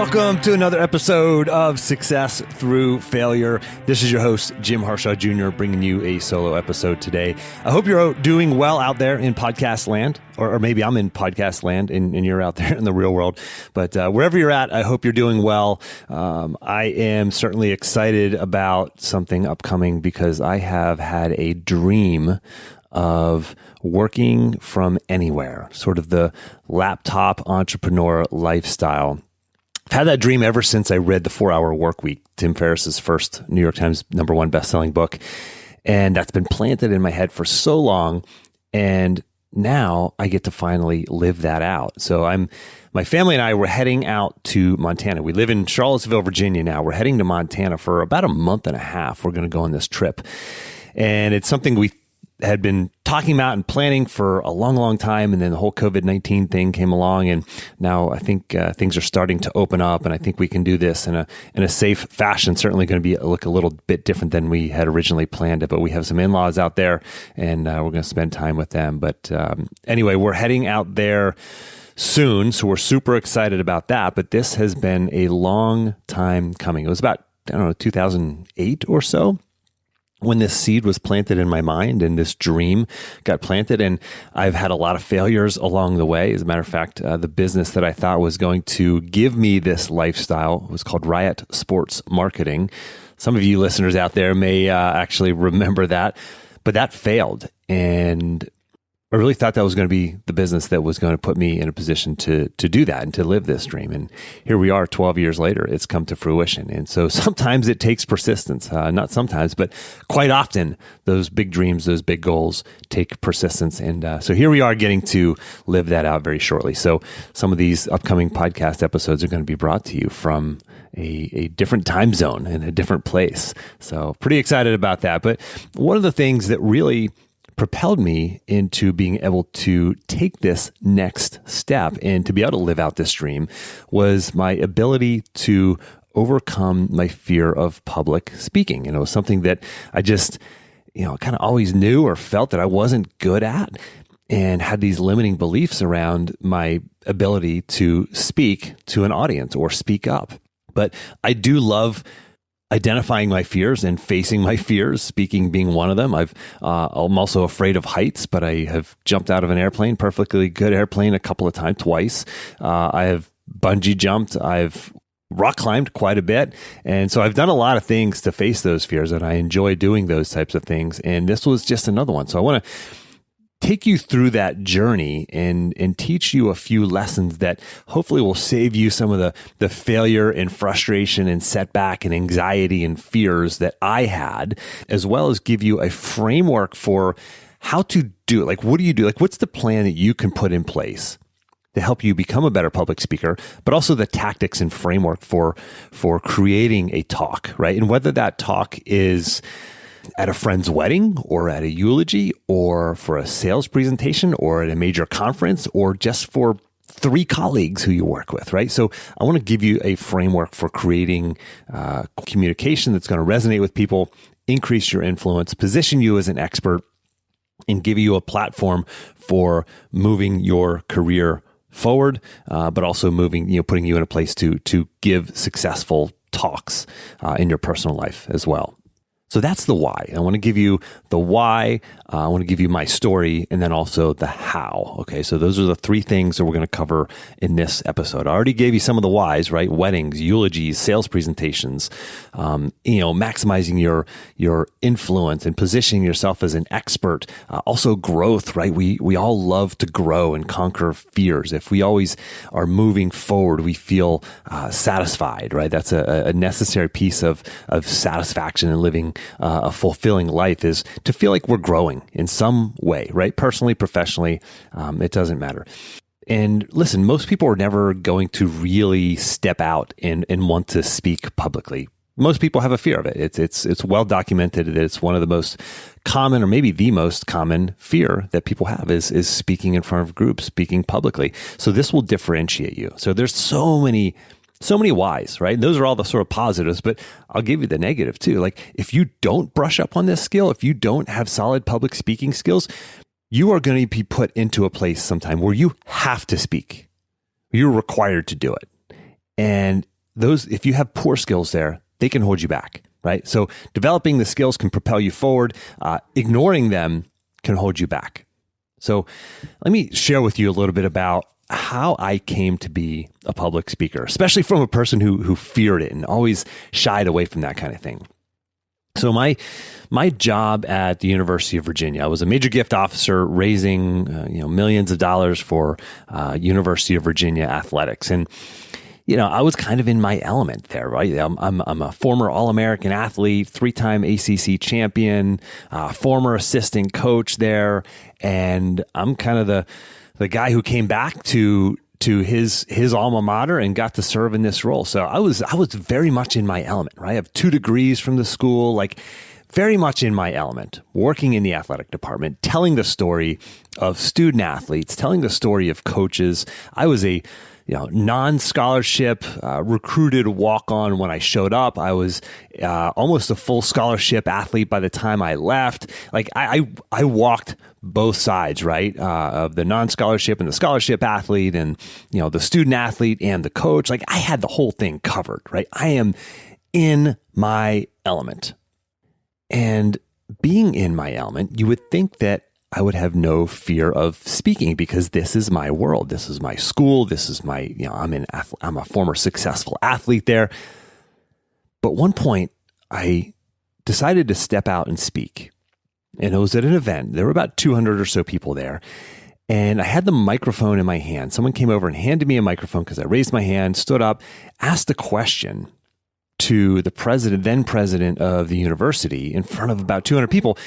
Welcome to another episode of Success Through Failure. This is your host, Jim Harshaw Jr., bringing you a solo episode today. I hope you're doing well out there in podcast land, or maybe I'm in podcast land and you're out there in the real world. But wherever you're at, I hope you're doing well. I am certainly excited about something upcoming because I have had a dream of working from anywhere, sort of the laptop entrepreneur lifestyle. I've had that dream ever since I read The 4-Hour Workweek, Tim Ferriss's first New York Times #1 best-selling book. And that's been planted in my head for so long. And now I get to finally live that out. So my family and I were heading out to Montana. We live in Charlottesville, Virginia now. We're heading to Montana for about a month and a half. We're going to go on this trip. And it's something we had been talking about and planning for a long, long time. And then the whole COVID-19 thing came along. And now I think things are starting to open up. And I think we can do this in a safe fashion. Certainly going to look a little bit different than we had originally planned it. But we have some in-laws out there and we're going to spend time with them. But anyway, we're heading out there soon. So we're super excited about that. But this has been a long time coming. It was about, 2008 or so, when this seed was planted in my mind and this dream got planted. And I've had a lot of failures along the way. As a matter of fact, the business that I thought was going to give me this lifestyle was called Riot Sports Marketing. Some of you listeners out there may actually remember that, but that failed. And I really thought that was going to be the business that was going to put me in a position to do that and to live this dream. And here we are 12 years later, it's come to fruition. And so sometimes it takes persistence, not sometimes, but quite often those big dreams, those big goals take persistence. And so here we are getting to live that out very shortly. So some of these upcoming podcast episodes are going to be brought to you from a different time zone and a different place. So pretty excited about that. But one of the things that really propelled me into being able to take this next step and to be able to live out this dream was my ability to overcome my fear of public speaking. And it was something that I just, kind of always knew or felt that I wasn't good at and had these limiting beliefs around my ability to speak to an audience or speak up. But I do love identifying my fears and facing my fears, speaking being one of them. I'm also afraid of heights, but I have jumped out of an airplane, perfectly good airplane, a couple of times, twice. I have bungee jumped. I've rock climbed quite a bit. And so I've done a lot of things to face those fears, and I enjoy doing those types of things. And this was just another one. So I want to take you through that journey and teach you a few lessons that hopefully will save you some of the failure and frustration and setback and anxiety and fears that I had, as well as give you a framework for how to do it. Like, what do you do? Like, what's the plan that you can put in place to help you become a better public speaker, but also the tactics and framework for creating a talk, right? And whether that talk is at a friend's wedding or at a eulogy or for a sales presentation or at a major conference or just for 3 colleagues who you work with, right? So I want to give you a framework for creating communication that's going to resonate with people, increase your influence, position you as an expert, and give you a platform for moving your career forward, but also putting you in a place to give successful talks in your personal life as well. So that's the why. I want to give you the why. I want to give you my story and then also the how. Okay, so those are the 3 things that we're going to cover in this episode. I already gave you some of the whys, right? Weddings, eulogies, sales presentations, maximizing your influence and positioning yourself as an expert. Also growth, right? We all love to grow and conquer fears. If we always are moving forward, we feel satisfied, right? That's a necessary piece of satisfaction in living a fulfilling life, is to feel like we're growing in some way, right? Personally, professionally, it doesn't matter. And listen, most people are never going to really step out and want to speak publicly. Most people have a fear of it. It's well documented that it's one of the most common, or maybe the most common fear that people have is speaking in front of groups, speaking publicly. So this will differentiate you. So there's so many whys, right? Those are all the sort of positives, but I'll give you the negative too. Like, if you don't brush up on this skill, if you don't have solid public speaking skills, you are going to be put into a place sometime where you have to speak. You're required to do it. And if you have poor skills there, they can hold you back, right? So developing the skills can propel you forward. Ignoring them can hold you back. So let me share with you a little bit about how I came to be a public speaker, especially from a person who feared it and always shied away from that kind of thing. So my job at the University of Virginia, I was a major gift officer raising millions of dollars for University of Virginia athletics. And I was kind of in my element there, right? I'm a former All-American athlete, 3-time ACC champion, former assistant coach there, and I'm kind of the guy who came back to his alma mater and got to serve in this role. So I was very much in my element, right? I have 2 degrees from the school, like very much in my element, working in the athletic department, telling the story of student athletes, telling the story of coaches. I was a non-scholarship recruited walk-on when I showed up. I was almost a full scholarship athlete by the time I left. Like I walked both sides, right? Of the non-scholarship and the scholarship athlete, and the student athlete and the coach. Like I had the whole thing covered, right? I am in my element. And being in my element, you would think that I would have no fear of speaking because this is my world. This is my school. This is my, I'm a former successful athlete there. But one point I decided to step out and speak, and it was at an event. There were about 200 or so people there. And I had the microphone in my hand. Someone came over and handed me a microphone because I raised my hand, stood up, asked a question to the then president of the university in front of about 200 people.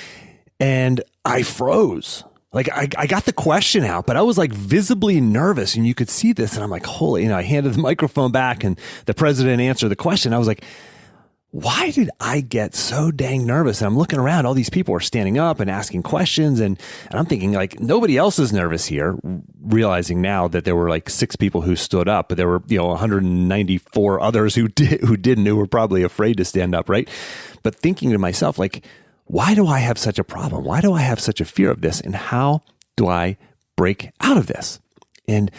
And I froze. Like I got the question out, but I was like visibly nervous, and you could see this. And I'm like, holy, I handed the microphone back and the president answered the question. I was like, why did I get so dang nervous? And I'm looking around, all these people are standing up and asking questions. And I'm thinking like nobody else is nervous here, realizing now that there were like 6 people who stood up, but there were, 194 others who didn't, who were probably afraid to stand up. Right. But thinking to myself, like, why do I have such a problem? Why do I have such a fear of this? And how do I break out of this? And,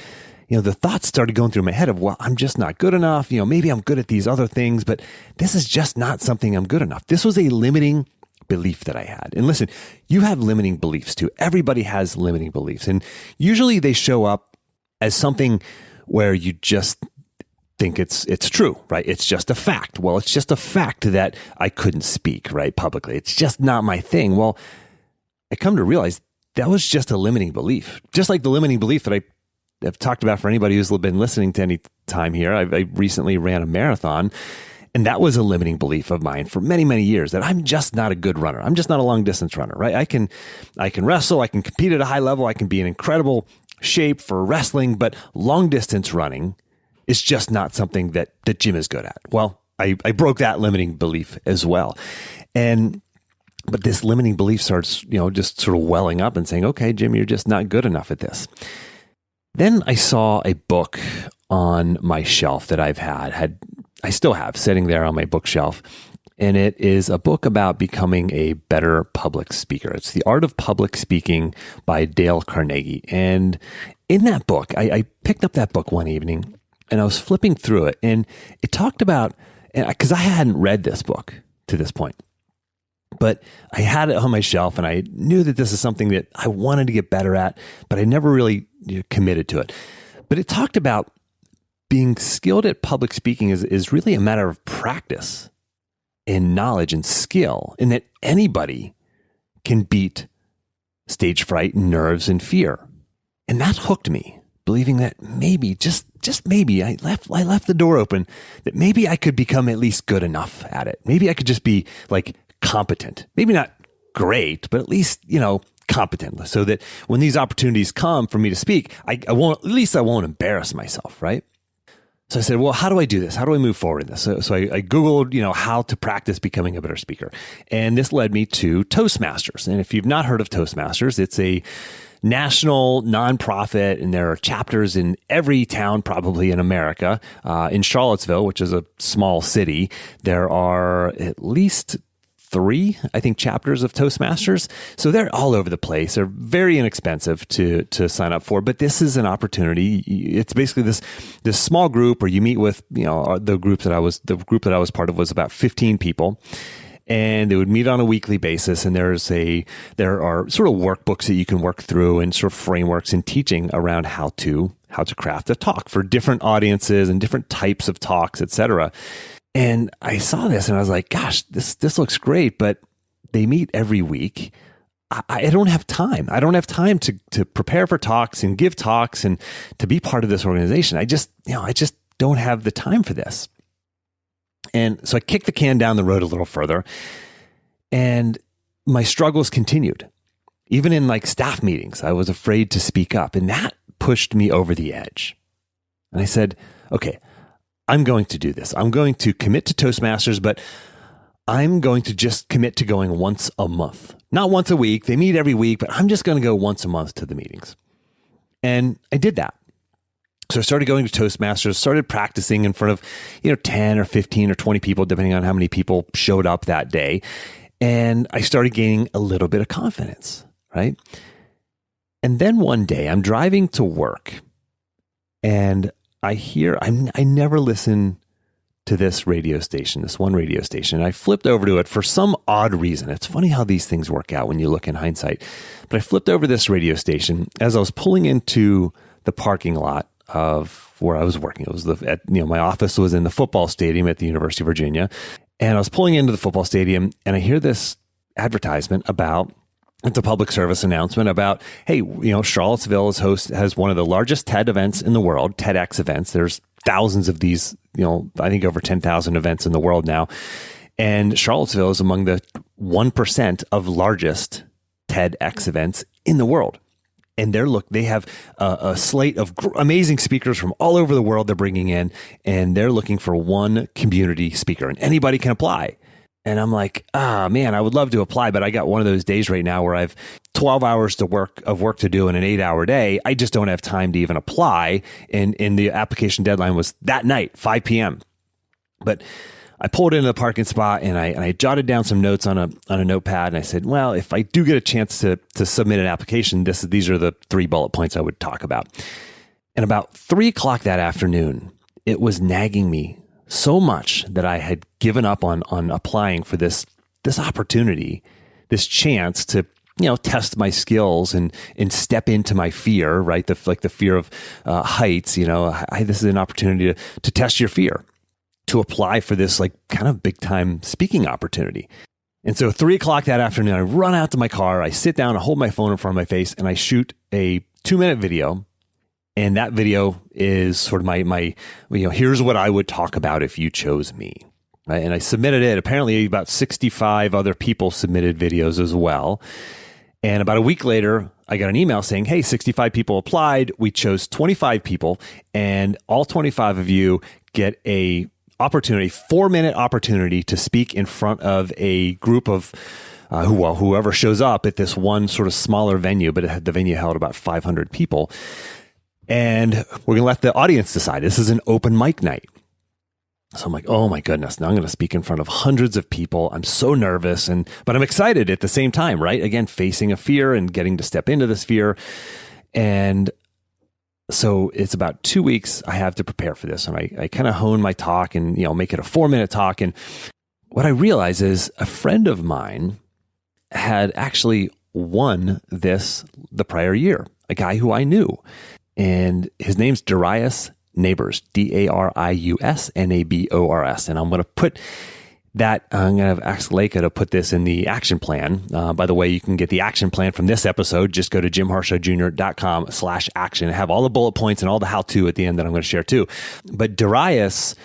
the thoughts started going through my head of, well, I'm just not good enough. Maybe I'm good at these other things, but this is just not something I'm good enough. This was a limiting belief that I had. And listen, you have limiting beliefs too. Everybody has limiting beliefs. And usually they show up as something where you just think it's true, right? It's just a fact. Well, it's just a fact that I couldn't speak, right, publicly. It's just not my thing. Well, I come to realize that was just a limiting belief. Just like the limiting belief that I've talked about for anybody who's been listening to any time here. I recently ran a marathon, and that was a limiting belief of mine for many, many years, that I'm just not a good runner. I'm just not a long distance runner, right? I can wrestle. I can compete at a high level. I can be in incredible shape for wrestling, but long distance running is just not something that Jim is good at. Well, I broke that limiting belief as well. But this limiting belief starts, just sort of welling up and saying, okay, Jim, you're just not good enough at this. Then I saw a book on my shelf that I still have sitting there on my bookshelf. And it is a book about becoming a better public speaker. It's The Art of Public Speaking by Dale Carnegie. And in that book, I picked up that book one evening and I was flipping through it, and it talked about, because I hadn't read this book to this point, but I had it on my shelf and I knew that this is something that I wanted to get better at, but I never really committed to it. But it talked about being skilled at public speaking is really a matter of practice and knowledge and skill, and that anybody can beat stage fright and nerves and fear. And that hooked me, believing that maybe, just maybe, I left the door open, that maybe I could become at least good enough at it. Maybe I could just be like competent, maybe not great, but at least, competent, so that when these opportunities come for me to speak, I won't embarrass myself, right? So I said, well, how do I do this? How do I move forward in this? So I Googled, how to practice becoming a better speaker. And this led me to Toastmasters. And if you've not heard of Toastmasters, it's a national nonprofit, and there are chapters in every town probably in America. In Charlottesville, which is a small city, there are at least 3, I think, chapters of Toastmasters. So they're all over the place. They're very inexpensive to sign up for, but this is an opportunity. It's basically this small group where you meet with, the group that I was part of was about 15 people. And they would meet on a weekly basis, and there are sort of workbooks that you can work through and sort of frameworks and teaching around how to craft a talk for different audiences and different types of talks, etc. And I saw this and I was like, gosh, this looks great, but they meet every week. I don't have time. I don't have time to prepare for talks and give talks and to be part of this organization. I just don't have the time for this. And so I kicked the can down the road a little further, and my struggles continued. Even in like staff meetings, I was afraid to speak up, and that pushed me over the edge. And I said, okay, I'm going to do this. I'm going to commit to Toastmasters, but I'm going to just commit to going once a month. Not once a week. They meet every week, but I'm just going to go once a month to the meetings. And I did that. So I started going to Toastmasters, started practicing in front of, 10 or 15 or 20 people, depending on how many people showed up that day. And I started gaining a little bit of confidence, right? And then one day I'm driving to work and I never listen to this radio station, this one radio station. I flipped over to it for some odd reason. It's funny how these things work out when you look in hindsight. But I flipped over this radio station as I was pulling into the parking lot of where I was working. It was my office was in the football stadium at the University of Virginia. And I was pulling into the football stadium and I hear this advertisement it's a public service announcement about, hey, Charlottesville has one of the largest TED events in the world, TEDx events. There's thousands of these, I think over 10,000 events in the world now. And Charlottesville is among the 1% of largest TEDx events in the world. And they have a slate of amazing speakers from all over the world they're bringing in, and they're looking for one community speaker, and anybody can apply. And I'm like, man, I would love to apply, but I got one of those days right now where I've 12 hours of work to do in an 8-hour day. I just don't have time to even apply. And the application deadline was that night, 5 p.m. But I pulled into the parking spot and I jotted down some notes on a notepad, and I said, well, if I do get a chance to submit an application, these are the 3 bullet points I would talk about. And about 3:00 that afternoon, it was nagging me so much that I had given up on applying for this opportunity, this chance to test my skills and step into my fear, right? The fear of heights. This is an opportunity to test your fear, to apply for this like kind of big time speaking opportunity. And so 3:00 that afternoon, I run out to my car, I sit down, I hold my phone in front of my face, and I shoot a 2-minute video. And that video is sort of my here's what I would talk about if you chose me. Right? And I submitted it. Apparently about 65 other people submitted videos as well. And about a week later, I got an email saying, hey, 65 people applied. We chose 25 people, and all 25 of you get a 4-minute opportunity to speak in front of a group of whoever shows up at this one sort of smaller venue, but the venue held about 500 people. And we're going to let the audience decide. This is an open mic night. So I'm like, oh my goodness, now I'm going to speak in front of hundreds of people. I'm so nervous, but I'm excited at the same time, right? Again, facing a fear and getting to step into this fear. And so it's about 2 weeks I have to prepare for this. And I kind of hone my talk and, make it a 4-minute talk. And what I realize is a friend of mine had actually won the prior year, a guy who I knew. And his name's Darius Nabors, Darius Nabors. And I'm going to put that, I'm going to ask Leica to put this in the action plan. By the way, you can get the action plan from this episode. Just go to jimharshawjr.com/action. Have all the bullet points and all the how-to at the end that I'm going to share too. But Darius,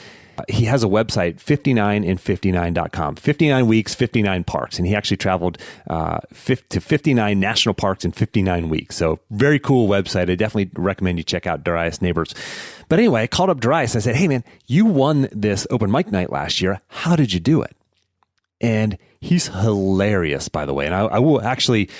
he has a website, 59in59.com, 59 weeks, 59 parks. And he actually traveled to 59 national parks in 59 weeks. So very cool website. I definitely recommend you check out Darius Nabors. But anyway, I called up Darius. I said, hey man, you won this open mic night last year. How did you do it? And he's hilarious, by the way. And I will actually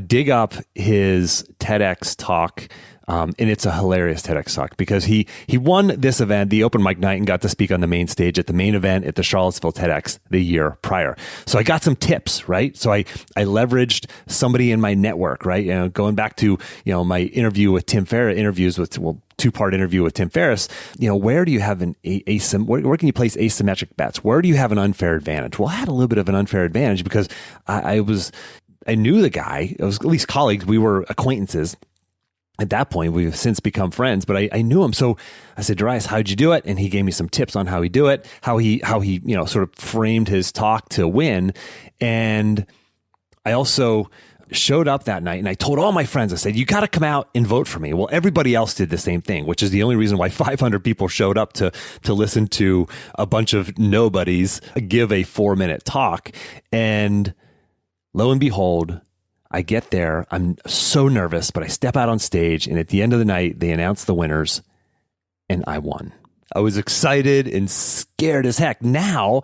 dig up his TEDx talk And it's a hilarious TEDx talk because he won this event, the open mic night, and got to speak on the main stage at the main event at the Charlottesville TEDx the year prior. So I got some tips, right? So I leveraged somebody in my network, right? Going back to, my interview with Tim Ferriss, two-part interview with Tim Ferriss, where do you have where can you place asymmetric bets? Where do you have an unfair advantage? Well, I had a little bit of an unfair advantage because I knew the guy. It was at least colleagues. We were acquaintances. At that point, we've since become friends, but I knew him. So I said, Darius, how'd you do it? And he gave me some tips on how he do it, how he sort of framed his talk to win. And I also showed up that night and I told all my friends, I said, you got to come out and vote for me. Well, everybody else did the same thing, which is the only reason why 500 people showed up to listen to a bunch of nobodies give a 4-minute talk. And lo and behold, I get there, I'm so nervous, but I step out on stage, and at the end of the night, they announce the winners, and I won. I was excited and scared as heck. Now,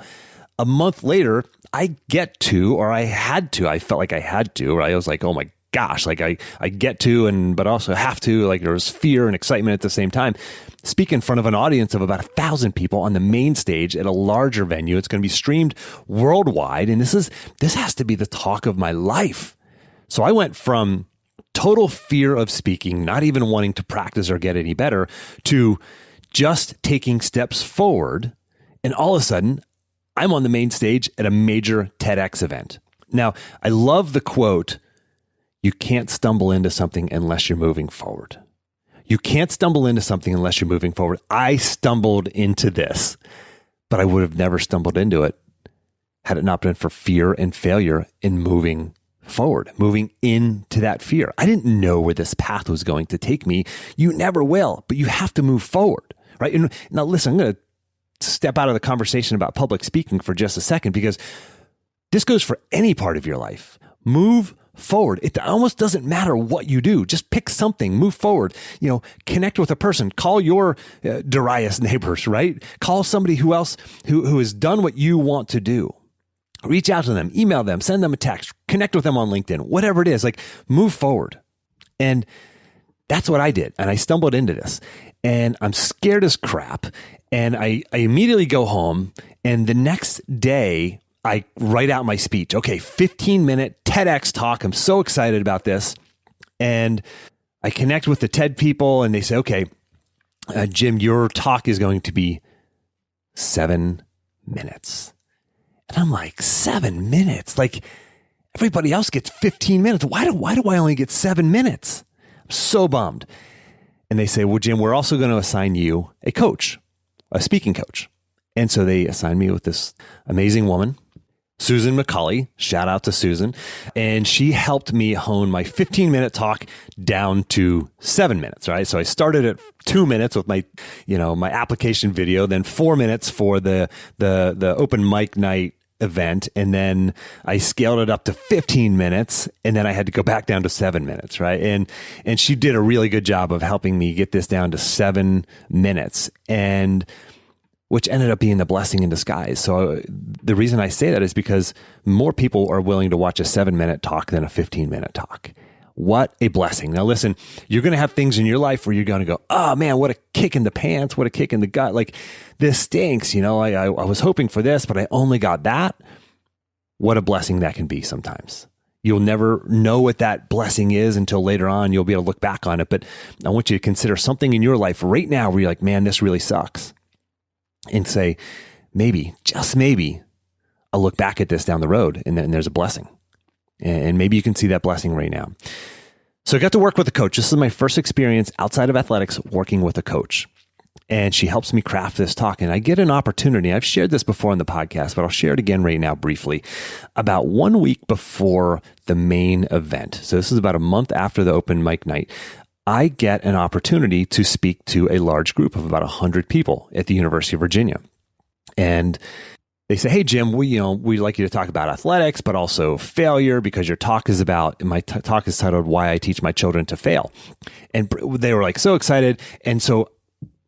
a month later, I felt like I had to, or I was like, oh my gosh, like I get to, but also have to, like there was fear and excitement at the same time. Speak in front of an audience of about 1,000 people on the main stage at a larger venue. It's going to be streamed worldwide, and this has to be the talk of my life. So I went from total fear of speaking, not even wanting to practice or get any better, to just taking steps forward. And all of a sudden, I'm on the main stage at a major TEDx event. Now, I love the quote, you can't stumble into something unless you're moving forward. You can't stumble into something unless you're moving forward. I stumbled into this, but I would have never stumbled into it had it not been for fear and failure in moving forward, moving into that fear. I didn't know where this path was going to take me. You never will, but you have to move forward, right? And now listen, I'm going to step out of the conversation about public speaking for just a second, because this goes for any part of your life. Move forward. It almost doesn't matter what you do. Just pick something, move forward, connect with a person, call your Darius neighbors, right? Call somebody who has done what you want to do. Reach out to them, email them, send them a text, connect with them on LinkedIn, whatever it is, like move forward. And that's what I did. And I stumbled into this and I'm scared as crap. And I immediately go home, and the next day I write out my speech. Okay, 15-minute TEDx talk. I'm so excited about this. And I connect with the TED people and they say, okay, Jim, your talk is going to be 7 minutes. And I'm like, 7 minutes? Like everybody else gets 15 minutes. Why do I only get 7 minutes? I'm so bummed. And they say, well, Jim, we're also going to assign you a coach, a speaking coach. And so they assigned me with this amazing woman, Susan McCulley. Shout out to Susan. And she helped me hone my 15-minute talk down to 7 minutes, right? So I started at 2 minutes with my application video, then 4 minutes for the open mic night event. And then I scaled it up to 15 minutes, and then I had to go back down to 7 minutes, right? And she did a really good job of helping me get this down to 7 minutes, and which ended up being the blessing in disguise. So the reason I say that is because more people are willing to watch a 7-minute talk than a 15-minute talk. What a blessing. Now listen, you're going to have things in your life where you're going to go, oh man, what a kick in the pants, what a kick in the gut. Like this stinks. I was hoping for this, but I only got that. What a blessing that can be sometimes. You'll never know what that blessing is until later on. You'll be able to look back on it. But I want you to consider something in your life right now where you're like, man, this really sucks. And say, maybe, just maybe, I'll look back at this down the road and then there's a blessing. And maybe you can see that blessing right now. So I got to work with a coach. This is my first experience outside of athletics working with a coach. And she helps me craft this talk. And I get an opportunity. I've shared this before on the podcast, but I'll share it again right now briefly. About 1 week before the main event, so this is about a month after the open mic night, I get an opportunity to speak to a large group of about 100 people at the University of Virginia. And they say, hey, Jim, we'd like you to talk about athletics, but also failure, because your talk is about, my talk is titled, Why I Teach My Children to Fail. And they were like so excited. And so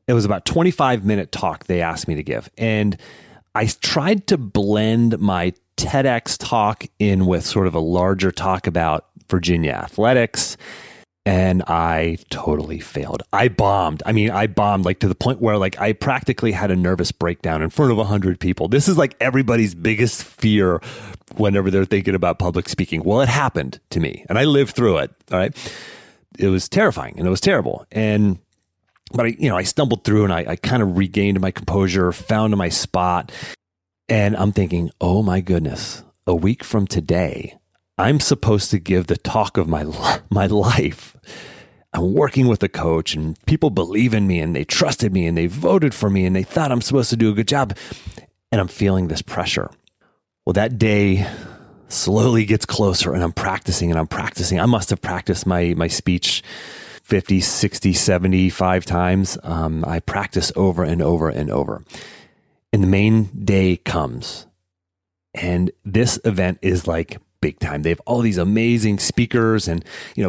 it was about 25-minute talk they asked me to give. And I tried to blend my TEDx talk in with sort of a larger talk about Virginia athletics. And I totally failed. I bombed. I bombed like to the point where like I practically had a nervous breakdown in front of 100 people. This is like everybody's biggest fear whenever they're thinking about public speaking. Well, it happened to me and I lived through it. All right. It was terrifying and it was terrible. But I stumbled through and I kind of regained my composure, found my spot. And I'm thinking, oh my goodness, a week from today, I'm supposed to give the talk of my life. I'm working with a coach and people believe in me and they trusted me and they voted for me and they thought I'm supposed to do a good job. And I'm feeling this pressure. Well, that day slowly gets closer and I'm practicing. I must have practiced my speech 50, 60, 75 times. I practice over and over and over. And the main day comes. And this event is like big time. They have all these amazing speakers and,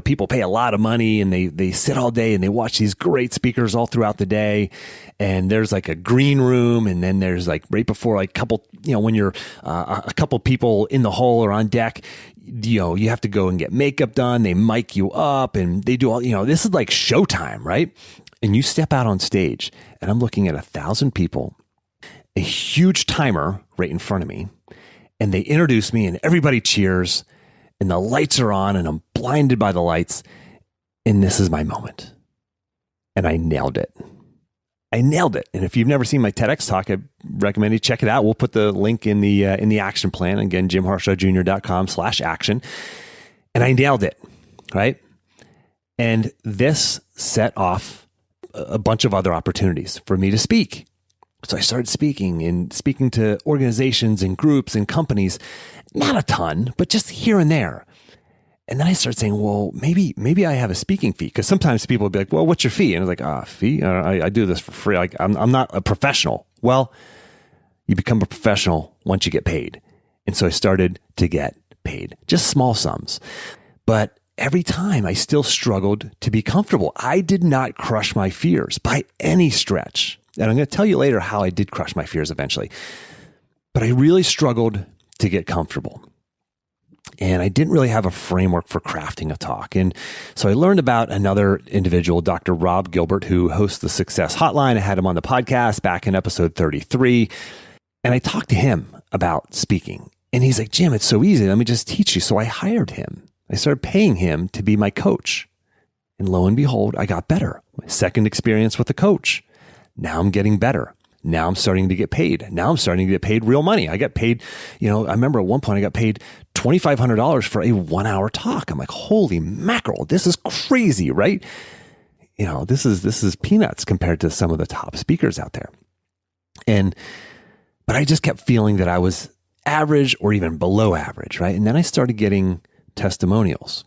people pay a lot of money and they sit all day and they watch these great speakers all throughout the day. And there's like a green room. And then there's like right before like couple, when you're a couple people in the hall or on deck, you have to go and get makeup done. They mic you up and they do all, this is like showtime, right? And you step out on stage and I'm looking at 1,000 people, a huge timer right in front of me. And they introduce me and everybody cheers and the lights are on and I'm blinded by the lights. And this is my moment. And I nailed it. And if you've never seen my TEDx talk, I recommend you check it out. We'll put the link in the action plan. Again, jimharshawjr.com/action. And I nailed it. Right. And this set off a bunch of other opportunities for me to speak. So I started speaking to organizations and groups and companies, not a ton, but just here and there. And then I started saying, well, maybe I have a speaking fee. Because sometimes people would be like, well, what's your fee? And I was like, fee? I do this for free. Like, I'm not a professional. Well, you become a professional once you get paid. And so I started to get paid, just small sums. But every time I still struggled to be comfortable. I did not crush my fears by any stretch. And I'm going to tell you later how I did crush my fears eventually. But I really struggled to get comfortable. And I didn't really have a framework for crafting a talk. And so I learned about another individual, Dr. Rob Gilbert, who hosts the Success Hotline. I had him on the podcast back in episode 33. And I talked to him about speaking. And he's like, Jim, it's so easy. Let me just teach you. So I hired him. I started paying him to be my coach. And lo and behold, I got better. My second experience with a coach. Now I'm getting better. Now I'm starting to get paid. Now I'm starting to get paid real money. I got paid, I remember at one point I got paid $2,500 for a 1-hour talk. I'm like, holy mackerel, this is crazy, right? This is peanuts compared to some of the top speakers out there. But I just kept feeling that I was average or even below average, right? And then I started getting testimonials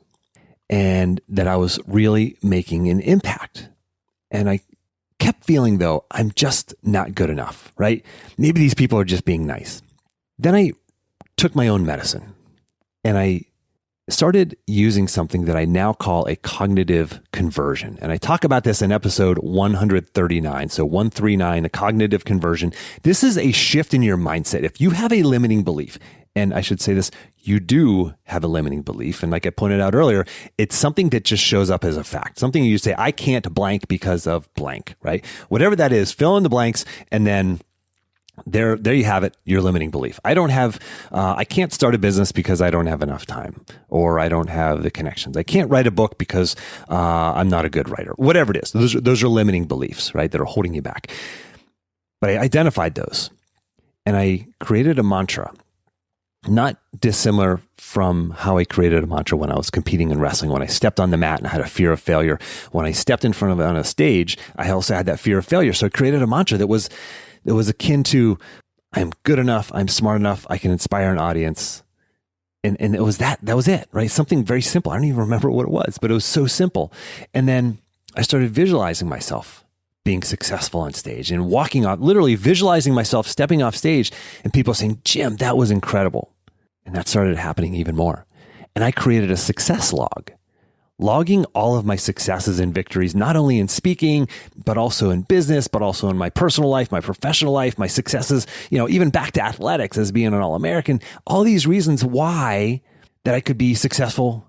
and that I was really making an impact. And I kept feeling, though, I'm just not good enough, right? Maybe these people are just being nice. Then I took my own medicine and I started using something that I now call a cognitive conversion. And I talk about this in episode 139. So 139, the cognitive conversion. This is a shift in your mindset. If you have a limiting belief, and I should say this, you do have a limiting belief. And like I pointed out earlier, it's something that just shows up as a fact. Something you say, I can't blank because of blank, right? Whatever that is, fill in the blanks. And then there you have it, your limiting belief. I can't start a business because I don't have enough time or I don't have the connections. I can't write a book because I'm not a good writer. Whatever it is, those are limiting beliefs, right? That are holding you back. But I identified those and I created a mantra. Not dissimilar from how I created a mantra when I was competing in wrestling. When I stepped on the mat and I had a fear of failure. When I stepped in front of it on a stage, I also had that fear of failure. So I created a mantra that was akin to, I'm good enough, I'm smart enough, I can inspire an audience. And it was that was it, right? Something very simple. I don't even remember what it was, but it was so simple. And then I started visualizing myself being successful on stage and walking off, literally visualizing myself stepping off stage and people saying, Jim, that was incredible. And that started happening even more. And I created a success log, logging all of my successes and victories, not only in speaking, but also in business, but also in my personal life, my professional life, my successes, even back to athletics as being an All-American, all these reasons why that I could be successful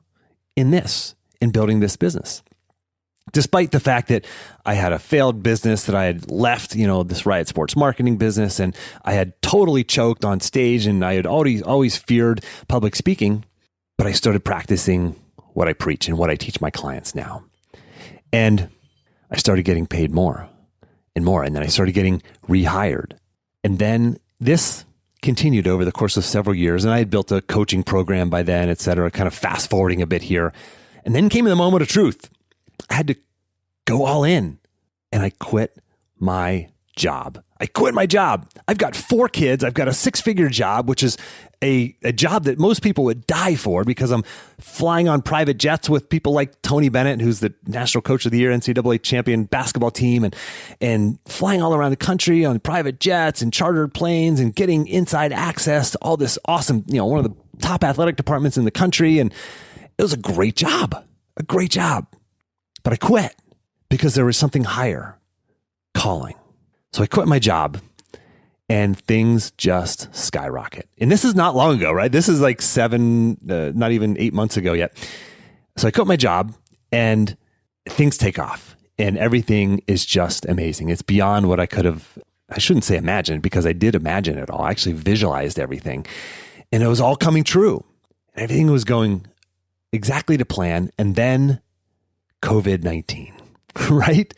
in building this business. Despite the fact that I had a failed business that I had left, this Riot Sports marketing business, and I had totally choked on stage, and I had always feared public speaking, but I started practicing what I preach and what I teach my clients now. And I started getting paid more and more. And then I started getting rehired. And then this continued over the course of several years. And I had built a coaching program by then, et cetera, kind of fast forwarding a bit here. And then came the moment of truth. I had to go all in, and I quit my job. I quit my job. I've got 4 kids. I've got a 6-figure job, which is a job that most people would die for, because I'm flying on private jets with people like Tony Bennett, who's the National Coach of the Year, NCAA champion basketball team, and flying all around the country on private jets and chartered planes and getting inside access to all this awesome, one of the top athletic departments in the country. And it was a great job. But I quit because there was something higher calling. So I quit my job, and things just skyrocket. And this is not long ago, right? This is like not even 8 months ago yet. So I quit my job, and things take off, and everything is just amazing. It's beyond what I shouldn't say imagined, because I did imagine it all. I actually visualized everything, and it was all coming true. Everything was going exactly to plan. And then COVID-19, right?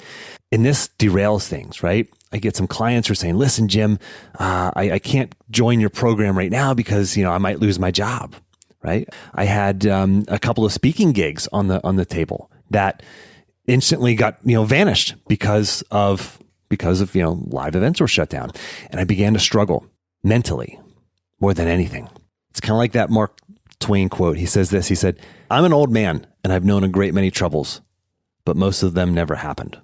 And this derails things, right? I get some clients who are saying, listen, Jim, I can't join your program right now because, I might lose my job, right? I had a couple of speaking gigs on the table that instantly got, vanished because of live events were shut down. And I began to struggle mentally more than anything. It's kind of like that Mark Twain quote. He says this, he said, I'm an old man and I've known a great many troubles, but most of them never happened,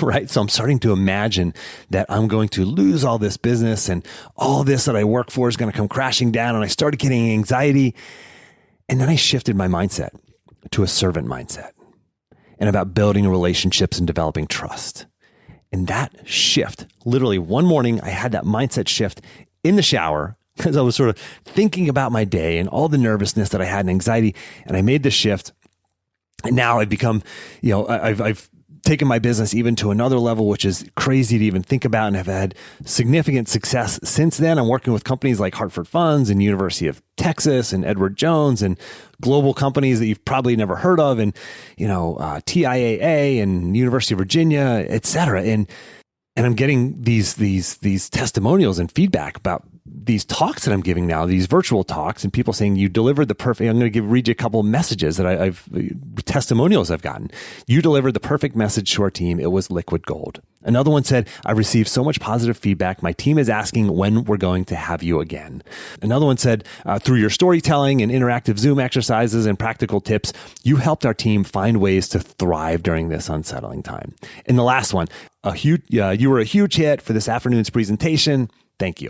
right? So I'm starting to imagine that I'm going to lose all this business, and all this that I work for is going to come crashing down. And I started getting anxiety. And then I shifted my mindset to a servant mindset, and about building relationships and developing trust. And that shift, literally one morning, I had that mindset shift in the shower as I was sort of thinking about my day and all the nervousness that I had and anxiety. And I made the shift. And now I've become, I've taken my business even to another level, which is crazy to even think about, and have had significant success since then. I'm working with companies like Hartford Funds and University of Texas and Edward Jones, and global companies that you've probably never heard of, and, TIAA and University of Virginia, et cetera. And I'm getting these testimonials and feedback about these talks that I'm giving now, these virtual talks, and people saying, you delivered the perfect, I'm going to read you a couple of messages that testimonials I've gotten. You delivered the perfect message to our team. It was liquid gold. Another one said, I received so much positive feedback. My team is asking when we're going to have you again. Another one said, through your storytelling and interactive Zoom exercises and practical tips, you helped our team find ways to thrive during this unsettling time. And the last one, you were a huge hit for this afternoon's presentation. Thank you.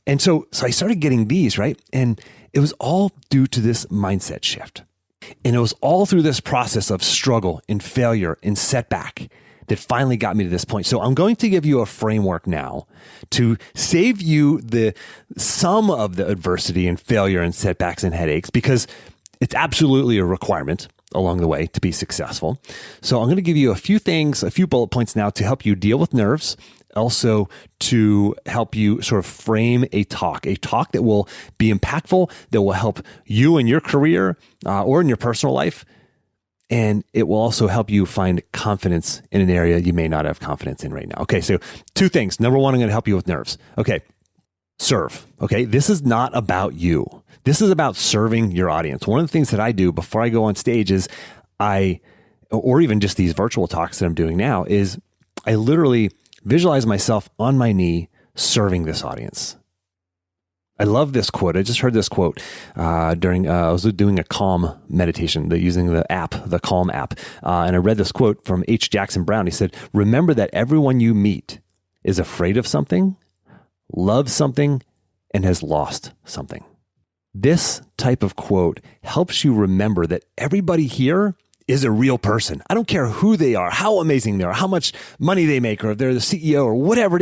And so I started getting these, right? And it was all due to this mindset shift. And it was all through this process of struggle and failure and setback that finally got me to this point. So I'm going to give you a framework now to save you the sum of the adversity and failure and setbacks and headaches, because it's absolutely a requirement along the way to be successful. So I'm going to give you a few things, a few bullet points now to help you deal with nerves, also to help you sort of frame a talk that will be impactful, that will help you in your career or in your personal life. And it will also help you find confidence in an area you may not have confidence in right now. Okay, so 2 things. Number 1, I'm going to help you with nerves. Okay, serve. Okay, this is not about you. This is about serving your audience. One of the things that I do before I go on stage is or even just these virtual talks that I'm doing now, is I literally visualize myself on my knee serving this audience. I love this quote. I just heard this quote during I was doing a Calm meditation, using the Calm app. And I read this quote from H. Jackson Brown. He said, remember that everyone you meet is afraid of something, loves something, and has lost something. This type of quote helps you remember that everybody here is a real person. I don't care who they are, how amazing they are, how much money they make, or if they're the CEO or whatever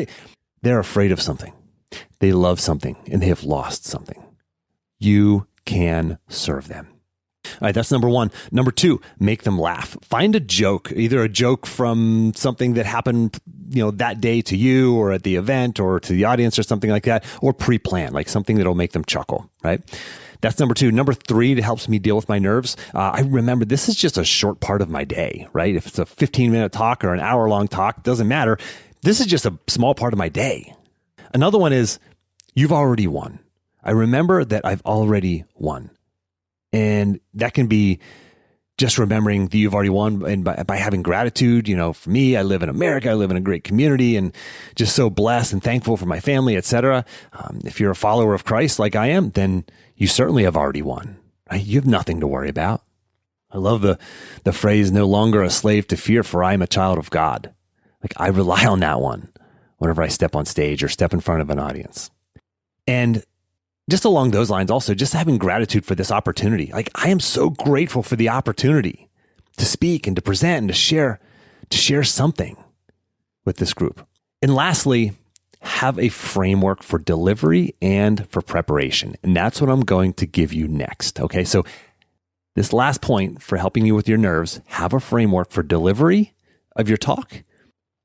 they're afraid of something. They love something and they have lost something. You can serve them. All right, that's number one. Number two, make them laugh. Find a joke, either a joke from something that happened, that day to you or at the event or to the audience or something like that, or pre-plan, like something that'll make them chuckle, right? That's number two. Number three, that helps me deal with my nerves. I remember this is just a short part of my day, right? If it's a 15-minute talk or an hour-long talk, doesn't matter. This is just a small part of my day. Another one is, you've already won. I remember that I've already won. And that can be just remembering that you've already won, and by having gratitude. For me, I live in America, I live in a great community, and just so blessed and thankful for my family, etc. If you're a follower of Christ like I am, then you certainly have already won. Right? You have nothing to worry about. I love the phrase, no longer a slave to fear, for I am a child of God. Like, I rely on that one whenever I step on stage or step in front of an audience. And just along those lines, also just having gratitude for this opportunity. Like, I am so grateful for the opportunity to speak and to present and to share something with this group. And lastly, have a framework for delivery and for preparation. And that's what I'm going to give you next. Okay. So this last point for helping you with your nerves, have a framework for delivery of your talk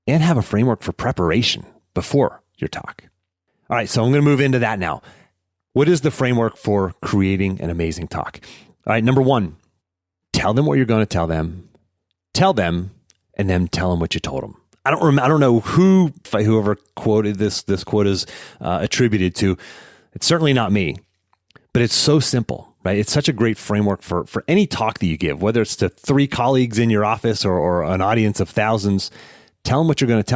and have a framework for preparation before your talk. All right. So I'm going to move into that now. What is the framework for creating an amazing talk? All right, number one, tell them what you're going to tell them, and then tell them what you told them. I don't know whoever quoted this quote is attributed to. It's certainly not me, but it's so simple, right? It's such a great framework for any talk that you give, whether it's to 3 colleagues in your office or an audience of thousands. Tell them what you're going to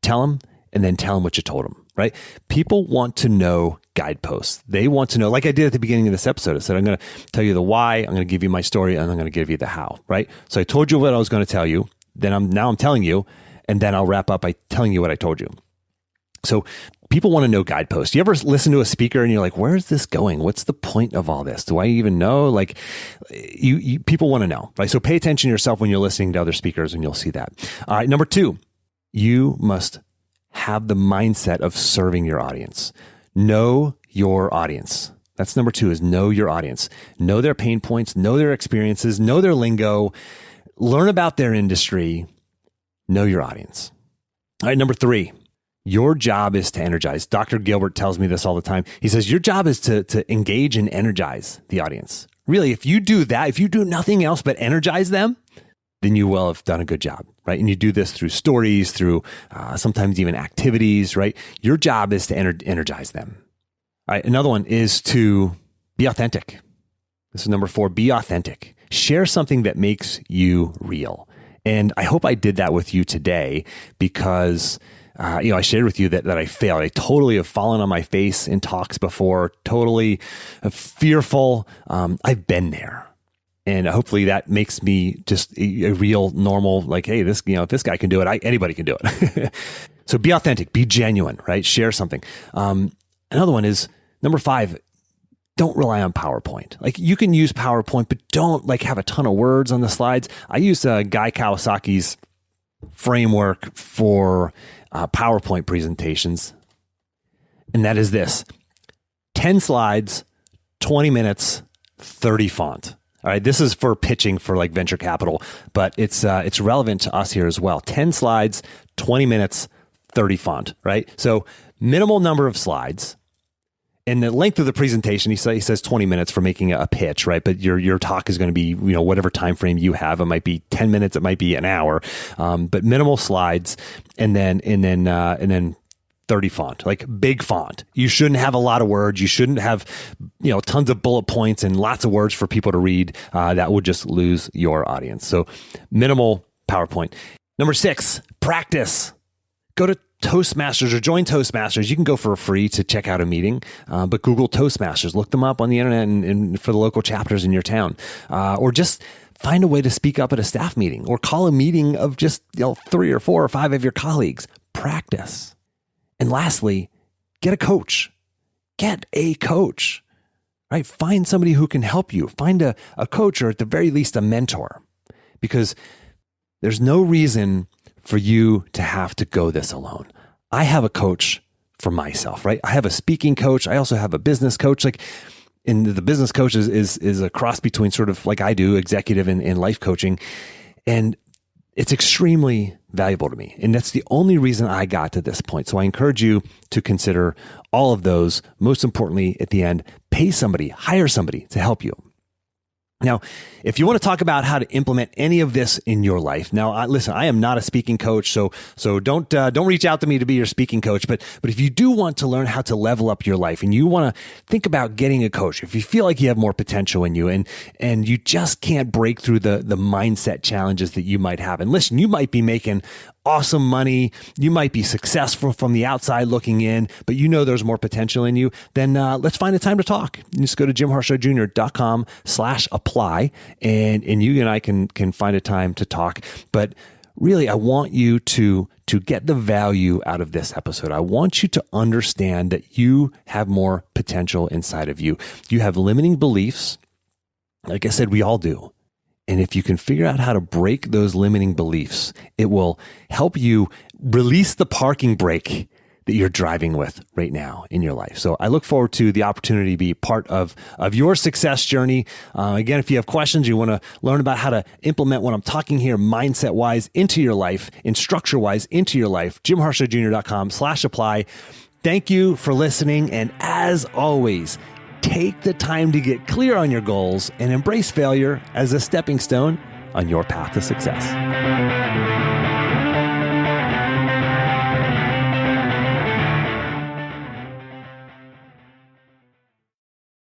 tell them, and then tell them what you told them. Right? People want to know guideposts. They want to know, like I did at the beginning of this episode, I said, I'm going to tell you the why, I'm going to give you my story, and I'm going to give you the how, right? So I told you what I was going to tell you, then now I'm telling you, and then I'll wrap up by telling you what I told you. So people want to know guideposts. You ever listen to a speaker and you're like, where is this going? What's the point of all this? Do I even know? Like, people want to know, right? So pay attention to yourself when you're listening to other speakers, and you'll see that. All right, number 2, you must have the mindset of serving your audience. Know your audience. That's number 2, is know your audience. Know their pain points, know their experiences, know their lingo, learn about their industry, know your audience. All right, number 3, your job is to energize. Dr. Gilbert tells me this all the time. He says, your job is to engage and energize the audience. Really, if you do that, if you do nothing else but energize them, then you will have done a good job, right? And you do this through stories, through sometimes even activities, right? Your job is to energize them. All right, another one is to be authentic. This is number 4, be authentic. Share something that makes you real. And I hope I did that with you today because, I shared with you that I failed. I totally have fallen on my face in talks before, totally fearful. I've been there. And hopefully that makes me just a real normal, like, hey, if this guy can do it, anybody can do it. So be authentic, be genuine, right? Share something. Another one is number 5, don't rely on PowerPoint. Like, you can use PowerPoint, but don't have a ton of words on the slides. I use Guy Kawasaki's framework for PowerPoint presentations. And that is this: 10 slides, 20 minutes, 30 font. All right, this is for pitching for venture capital, but it's relevant to us here as well. 10 slides, 20 minutes, 30 font, right? So minimal number of slides, and the length of the presentation, he says 20 minutes for making a pitch, right? But your talk is going to be, whatever time frame you have. It might be 10 minutes, it might be an hour, but minimal slides, and then 30 font, like big font. You shouldn't have a lot of words. You shouldn't have, tons of bullet points and lots of words for people to read. That would just lose your audience. So minimal PowerPoint. Number 6, practice. Go to Toastmasters or join Toastmasters. You can go for free to check out a meeting, but Google Toastmasters, look them up on the internet and for the local chapters in your town, or just find a way to speak up at a staff meeting or call a meeting of just 3 or 4 or 5 of your colleagues. Practice. And lastly, get a coach. Get a coach, right? Find somebody who can help you. Find a coach, or at the very least a mentor, because there's no reason for you to have to go this alone. I have a coach for myself, right? I have a speaking coach. I also have a business coach. and the business coach is a cross between sort of like I do, executive and life coaching. And it's extremely valuable to me. And that's the only reason I got to this point. So I encourage you to consider all of those. Most importantly, at the end, pay somebody, hire somebody to help you. Now, if you want to talk about how to implement any of this in your life, now listen, I am not a speaking coach, so don't reach out to me to be your speaking coach. But if you do want to learn how to level up your life, and you want to think about getting a coach, if you feel like you have more potential in you, and you just can't break through the mindset challenges that you might have, and listen, you might be making awesome money, you might be successful from the outside looking in, but you know there's more potential in you, then let's find a time to talk. You just go to jimharshawjr.com/apply, and you and I can find a time to talk. But really, I want you to get the value out of this episode. I want you to understand that you have more potential inside of you. You have limiting beliefs. Like I said, we all do. And if you can figure out how to break those limiting beliefs, it will help you release the parking brake that you're driving with right now in your life. So I look forward to the opportunity to be part of your success journey. Again, if you have questions, you want to learn about how to implement what I'm talking here mindset-wise into your life and structure-wise into your life, jimharshawjr.com/apply. Thank you for listening. And as always, take the time to get clear on your goals and embrace failure as a stepping stone on your path to success.